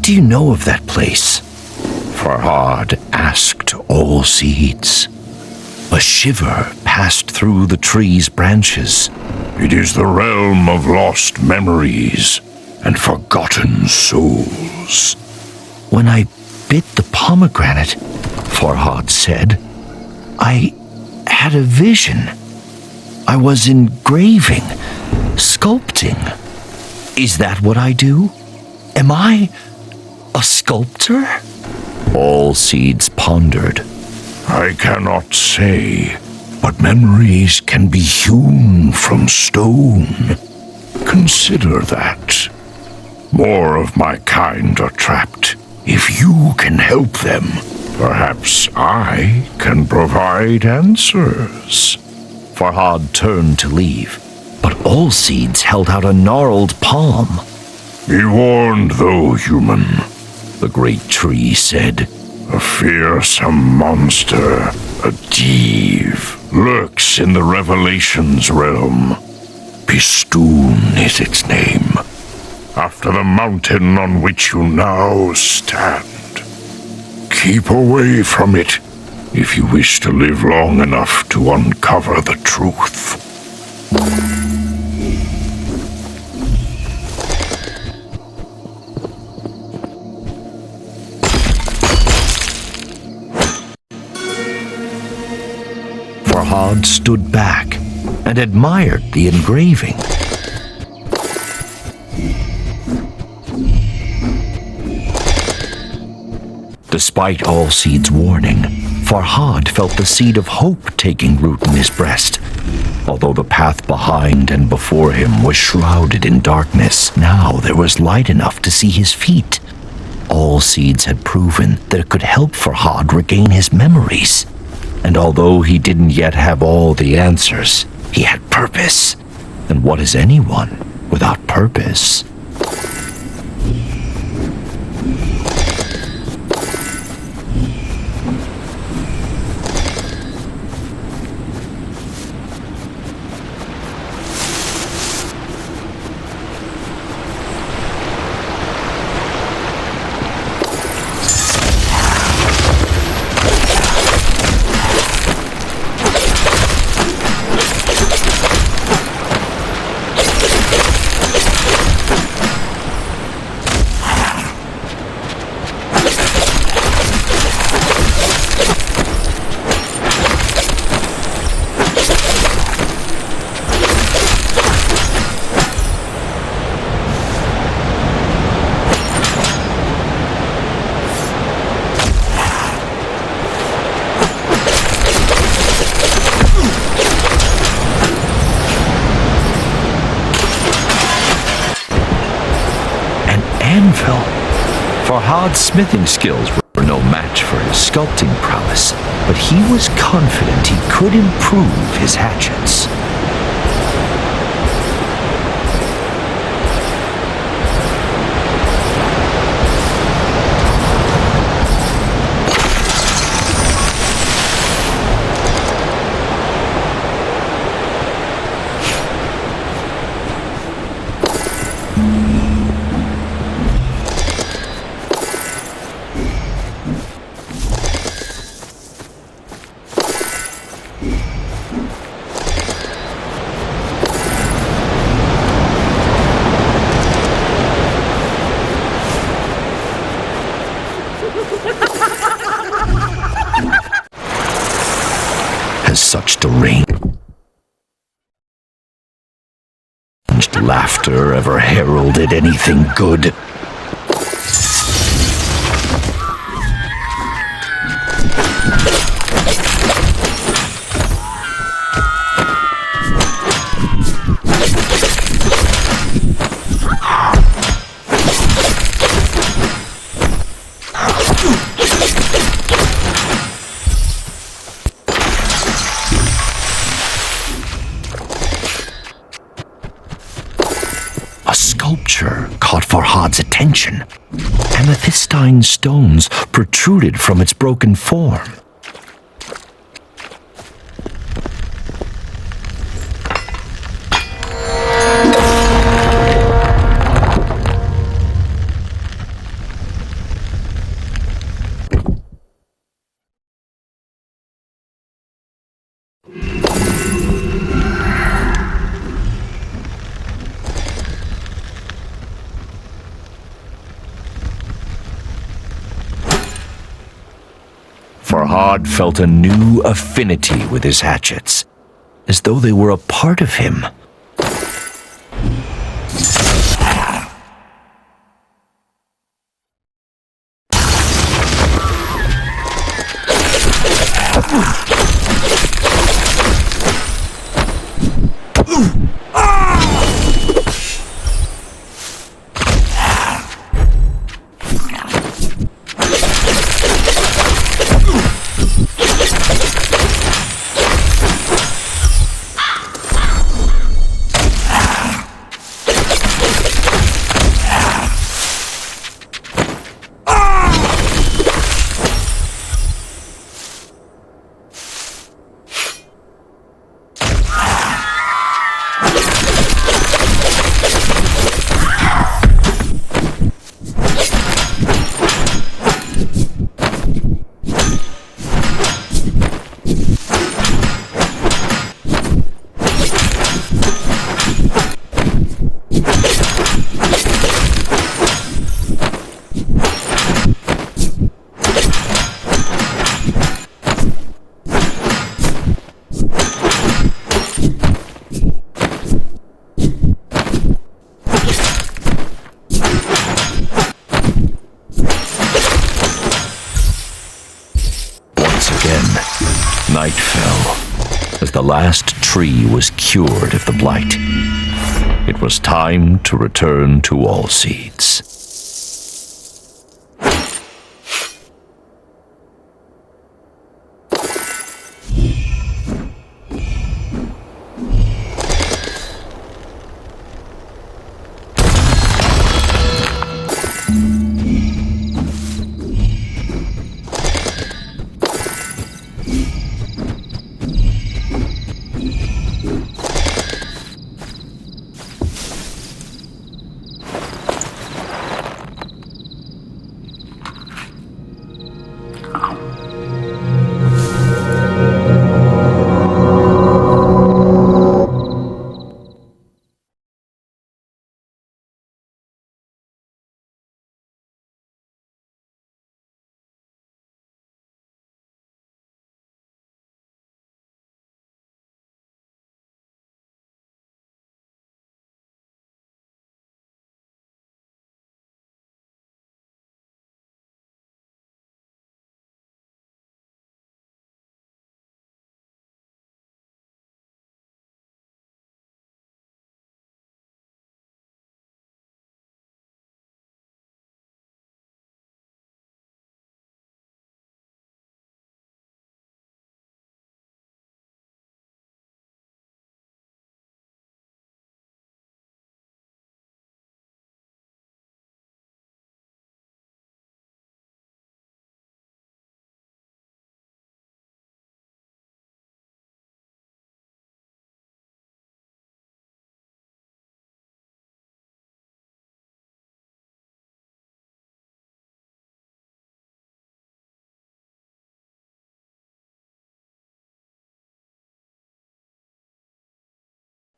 do you know of that place?" Farhad asked all seeds. A shiver passed through the tree's branches. "It is the realm of lost memories and forgotten souls." "When I bit the pomegranate," Farhad said, "I had a vision. I was engraving, sculpting. Is that what I do? Am I a sculptor?" All seeds pondered. "I cannot say, but memories can be hewn from stone. Consider that. More of my kind are trapped. If you can help them, perhaps I can provide answers." Farhad turned to leave, but all seeds held out a gnarled palm. "Be warned, though, human," the great tree said. "A fearsome monster, a div, lurks in the Revelations realm. Bistun is its name, after the mountain on which you now stand. Keep away from it if you wish to live long enough to uncover the truth." Farhad stood back and admired the engraving. Despite all seeds' warning, Farhad felt the seed of hope taking root in his breast. Although the path behind and before him was shrouded in darkness, now there was light enough to see his feet. All seeds had proven that it could help Farhad regain his memories. And although he didn't yet have all the answers, he had purpose. And what is anyone without purpose? Anvil. Farhad's smithing skills were no match for his sculpting prowess, but he was confident he could improve his hatchets. Has such deranged laughter ever heralded anything good? A sculpture caught Farhad's attention. Amethystine stones protruded from its broken form. Farhad felt a new affinity with his hatchets, as though they were a part of him. Night fell, as the last tree was cured of the blight. It was time to return to Allseeds.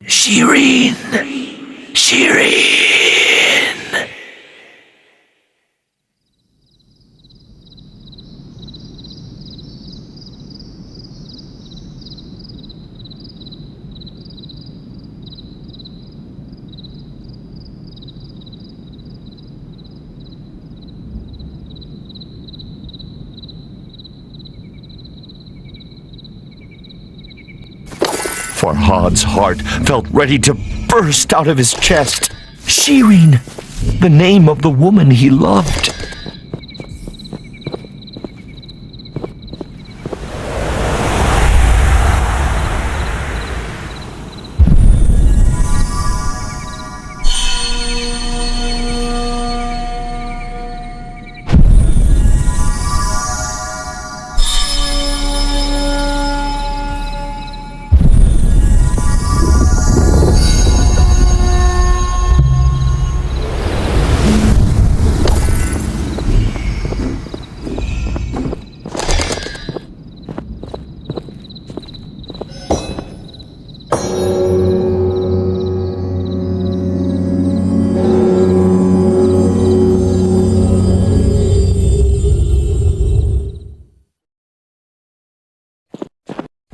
Shireen! Shireen! Farhad's heart felt ready to burst out of his chest. Shireen! The name of the woman he loved.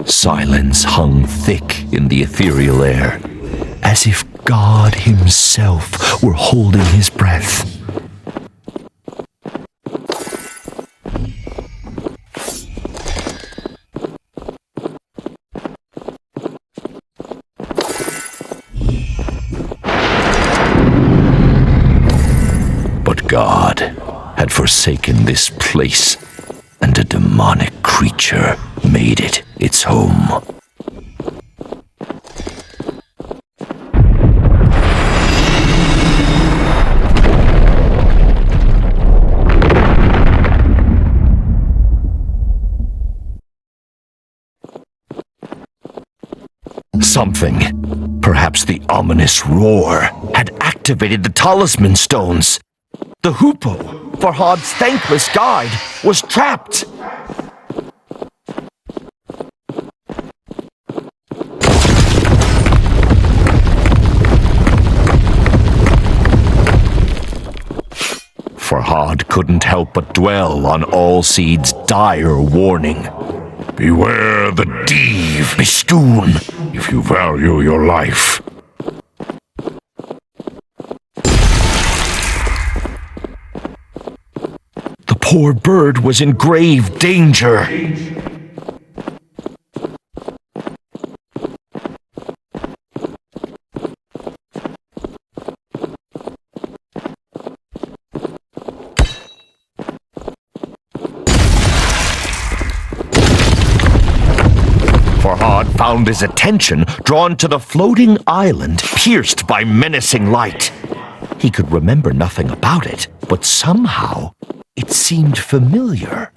Silence hung thick in the ethereal air, as if God himself were holding his breath. But God had forsaken this place, and a demonic creature made it its home. Something, perhaps the ominous roar, had activated the talisman stones. The hoopoe, Farhad's thankless guide, was trapped. Farhad couldn't help but dwell on Allseed's dire warning. Beware the Div, Bistun, if you value your life. The poor bird was in grave danger. Farhad found his attention drawn to the floating island pierced by menacing light. He could remember nothing about it, but somehow it seemed familiar.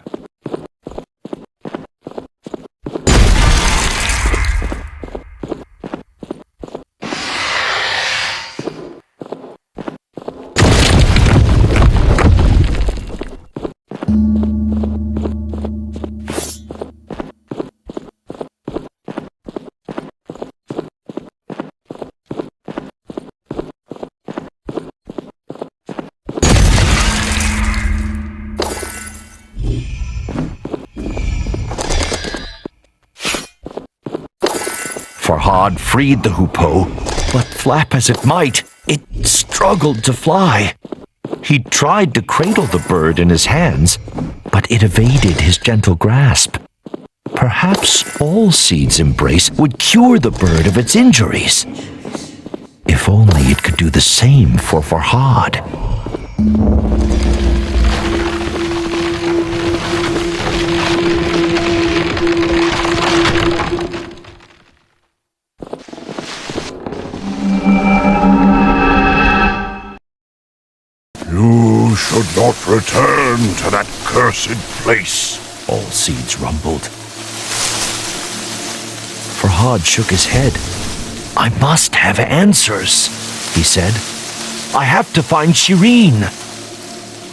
Farhad freed the hoopoe, but flap as it might, it struggled to fly. He tried to cradle the bird in his hands, but it evaded his gentle grasp. Perhaps Allseed's embrace would cure the bird of its injuries. If only it could do the same for Farhad. You should not return to that cursed place, Allseeds rumbled. Farhad shook his head. I must have answers, he said. I have to find Shireen.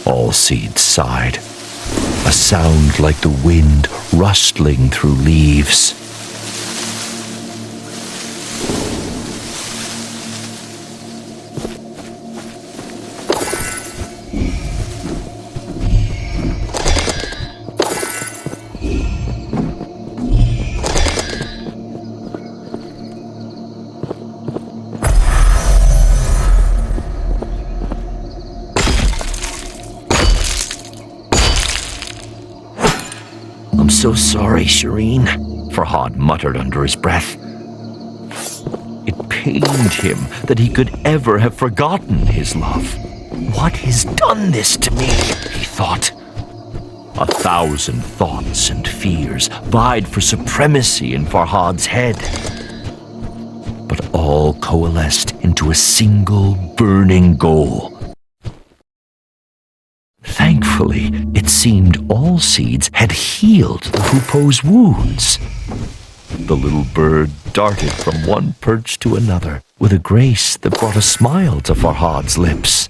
Allseeds sighed, a sound like the wind rustling through leaves. I'm so sorry, Shireen, Farhad muttered under his breath. It pained him that he could ever have forgotten his love. What has done this to me, he thought. 1,000 thoughts and fears vied for supremacy in Farhad's head. But all coalesced into a single burning goal. Thankfully, it seemed Allseeds had healed the hoopoe's wounds. The little bird darted from one perch to another with a grace that brought a smile to Farhad's lips.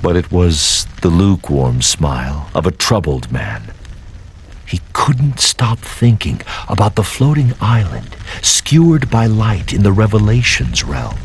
But it was the lukewarm smile of a troubled man. He couldn't stop thinking about the floating island, skewered by light in the Revelations realm.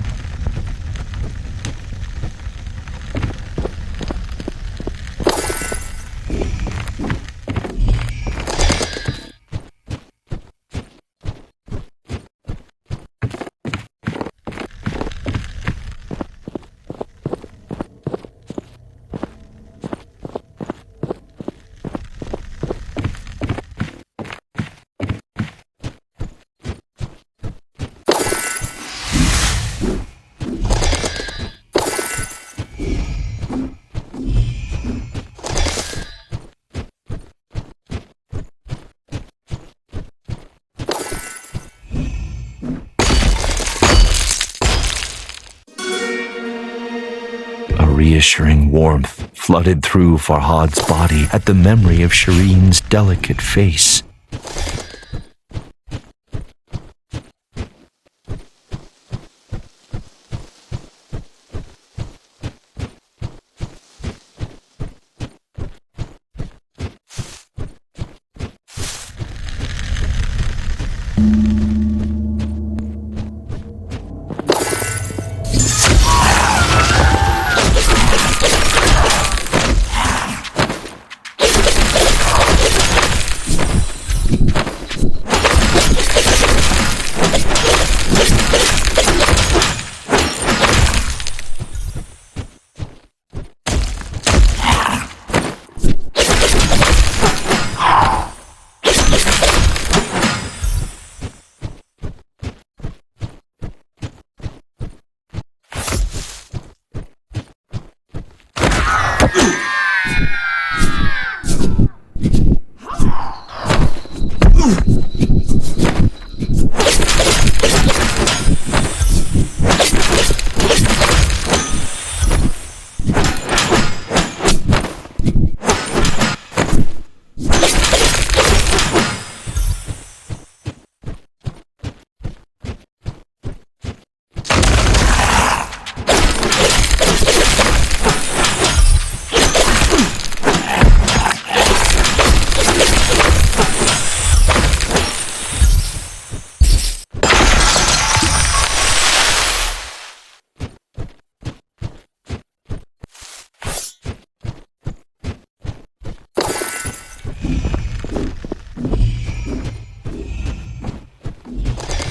A reassuring warmth flooded through Farhad's body at the memory of Shireen's delicate face.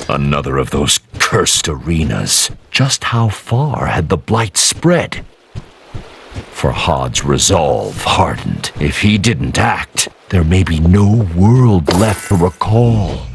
Another of those cursed arenas. Just how far had the blight spread? Farhad's resolve hardened. If he didn't act, there may be no world left to recall.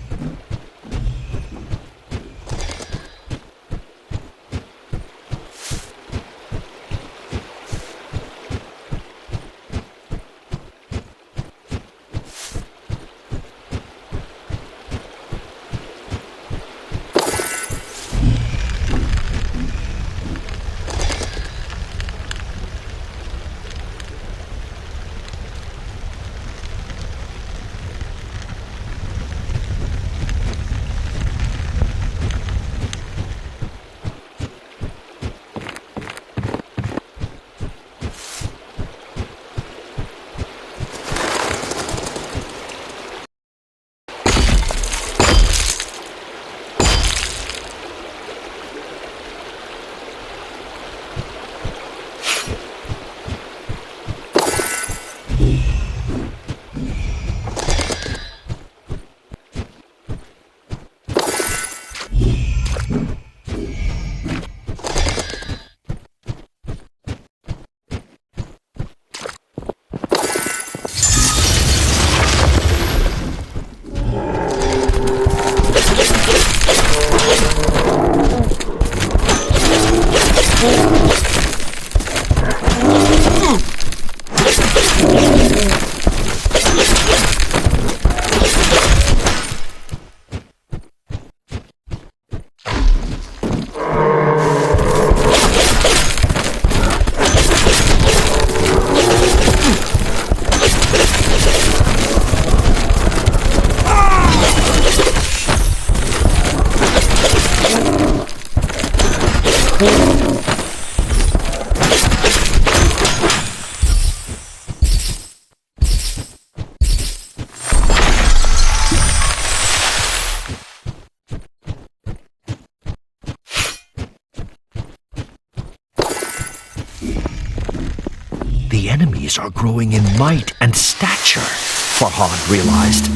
The enemies are growing in might and stature, Farhad realized.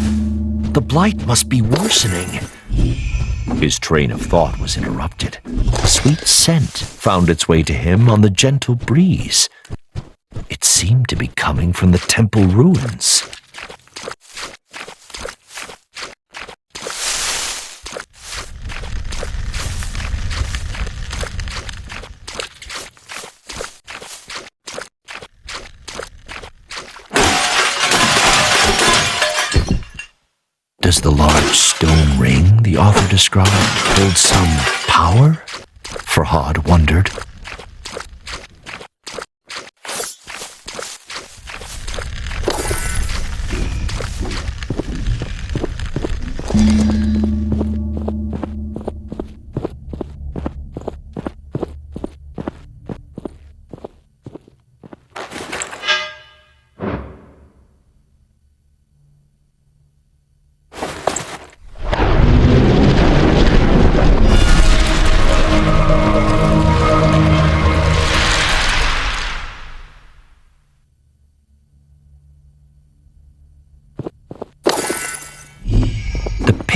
The blight must be worsening. His train of thought was interrupted. A sweet scent found its way to him on the gentle breeze. It seemed to be coming from the temple ruins. Does the large stone ring the author described hold some power? Farhad wondered.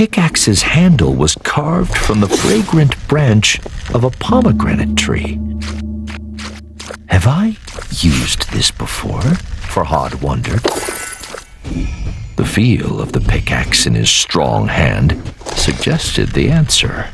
Pickaxe's handle was carved from the fragrant branch of a pomegranate tree. Have I used this before? Farhad wondered. The feel of the pickaxe in his strong hand suggested the answer.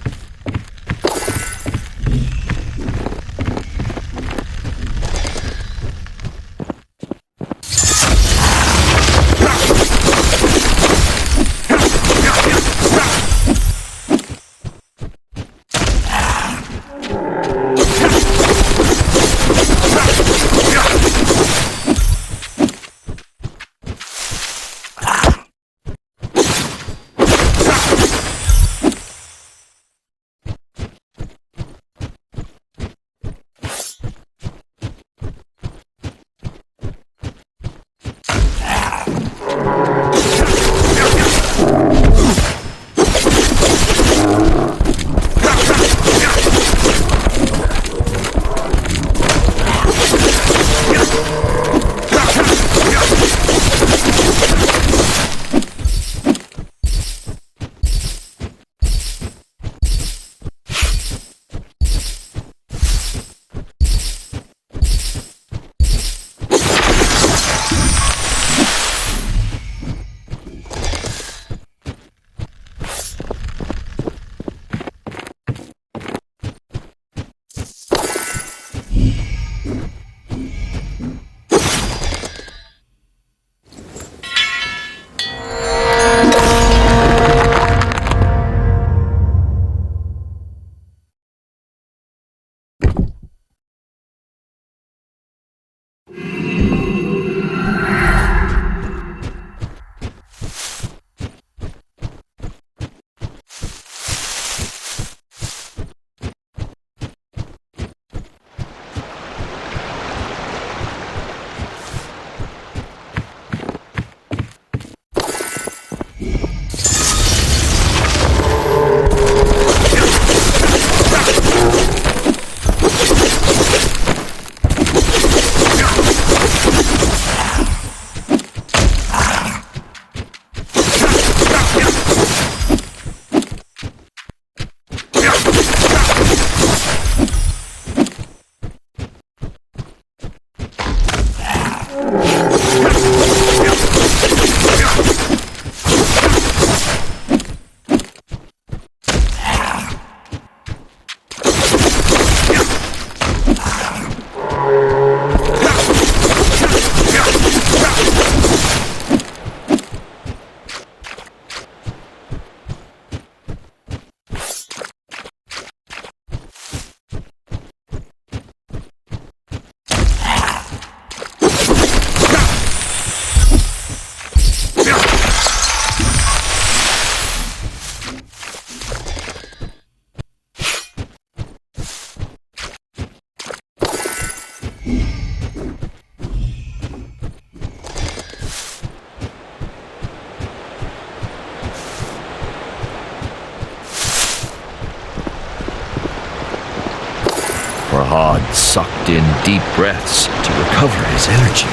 Farhad sucked in deep breaths to recover his energy.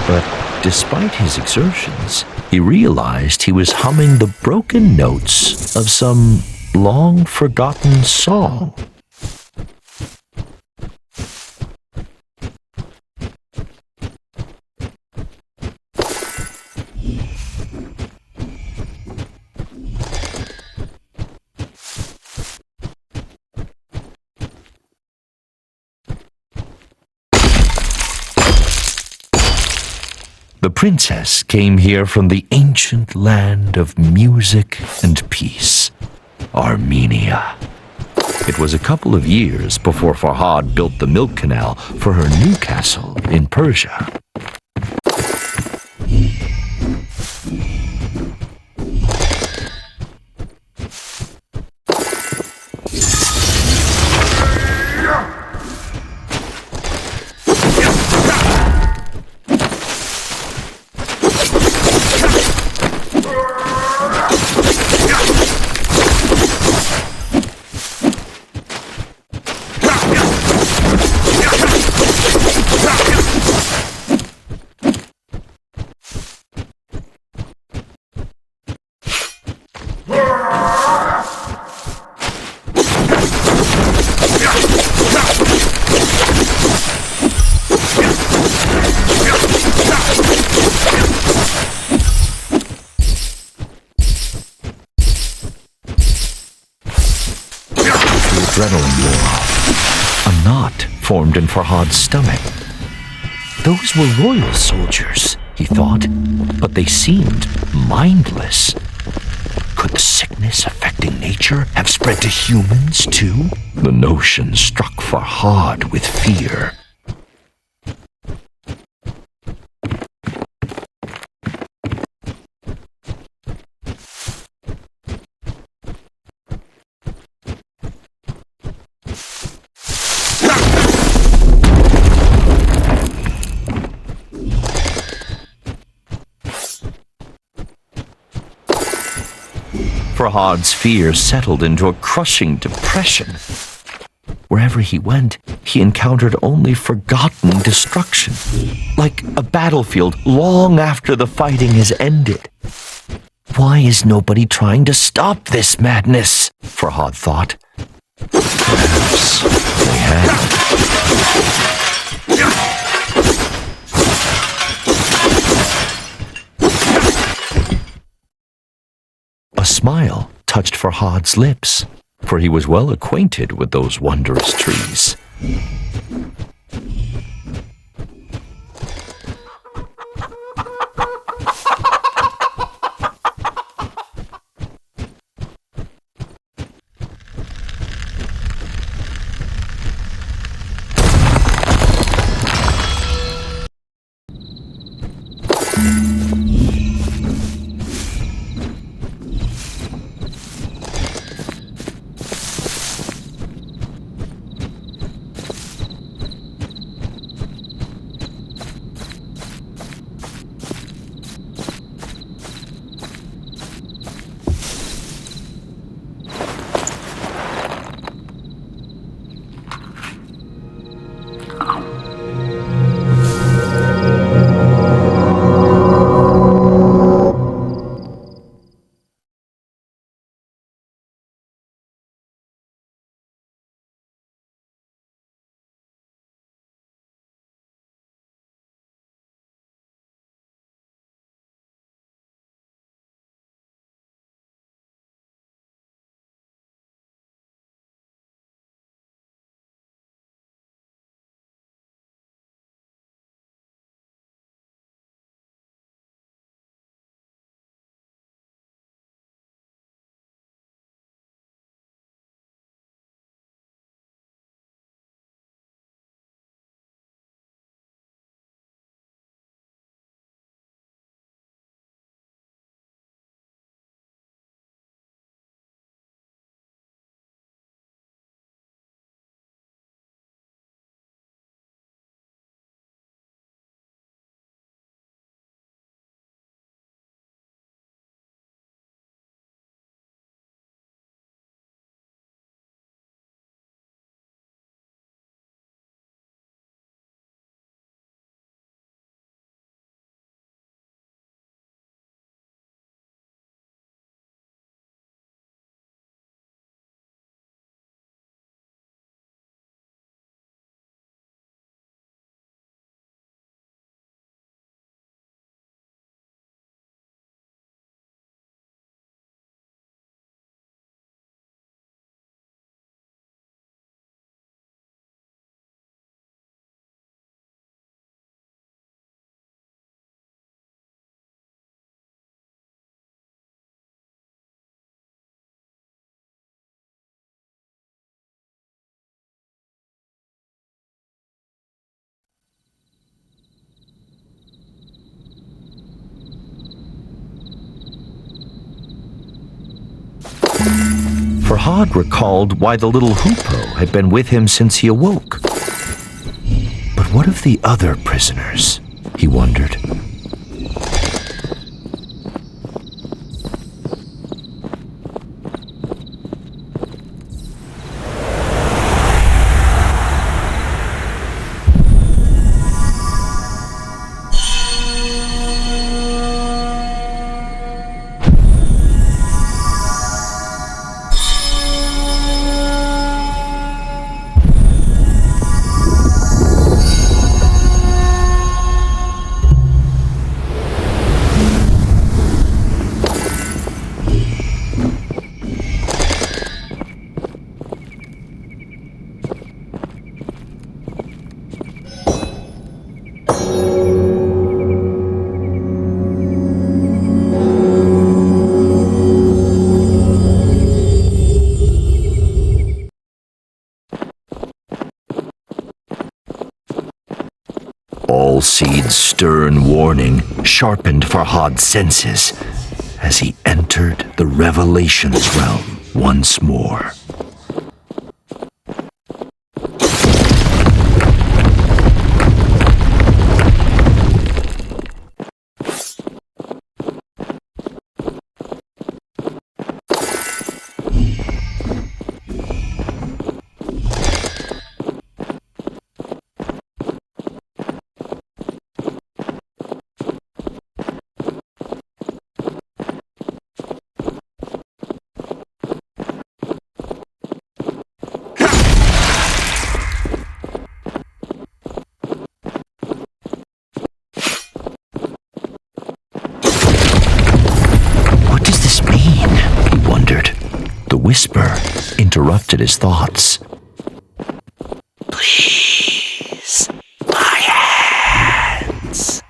But despite his exertions, he realized he was humming the broken notes of some long-forgotten song. The princess came here from the ancient land of music and peace, Armenia. It was a couple of years before Farhad built the milk canal for her new castle in Persia. Adrenaline wore off. A knot formed in Farhad's stomach. Those were royal soldiers, he thought, but they seemed mindless. Could the sickness affecting nature have spread to humans too? The notion struck Farhad with fear. Farhad's fear settled into a crushing depression. Wherever he went, he encountered only forgotten destruction, like a battlefield long after the fighting has ended. Why is nobody trying to stop this madness? Farhad thought. Perhaps they had. A smile touched Farhad's lips, for he was well acquainted with those wondrous trees. Farhad recalled why the little hoopoe had been with him since he awoke. But what of the other prisoners? He wondered. Seed's stern warning sharpened Farhad's senses as he entered the Revelations realm once more. Whisper interrupted his thoughts. Please, my hands.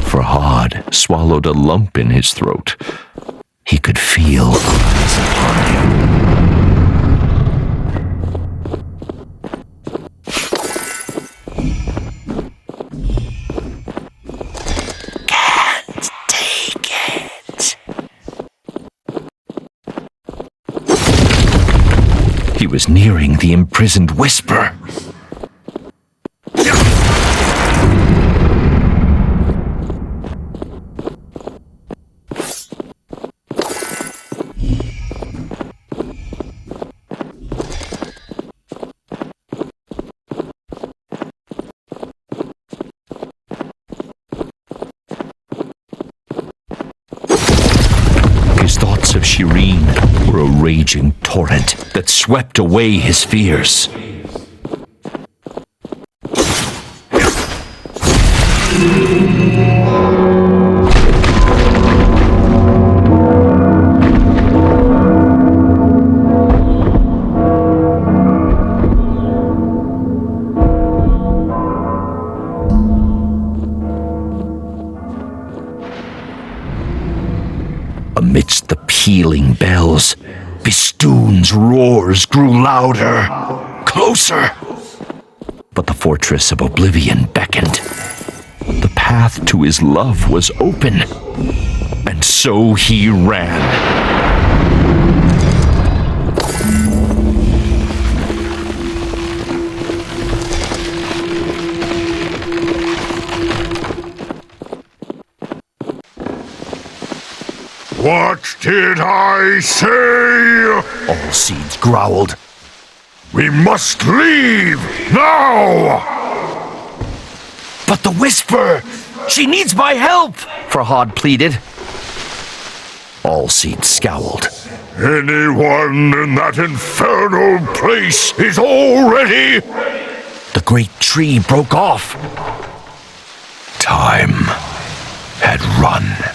Farhad swallowed a lump in his throat. He could feel eyes upon him. Can't take it. He was nearing the imprisoned Whisper. His thoughts of Shireen were a raging torrent that swept away his fears. Amidst the pealing bells, Bistun's roars grew louder, closer. But the fortress of oblivion beckoned. The path to his love was open, and so he ran. What did I say? All Seeds growled. We must leave now! But the Whisper! She needs my help! Farhad pleaded. All Seeds scowled. Anyone in that infernal place is already... The great tree broke off. Time. run.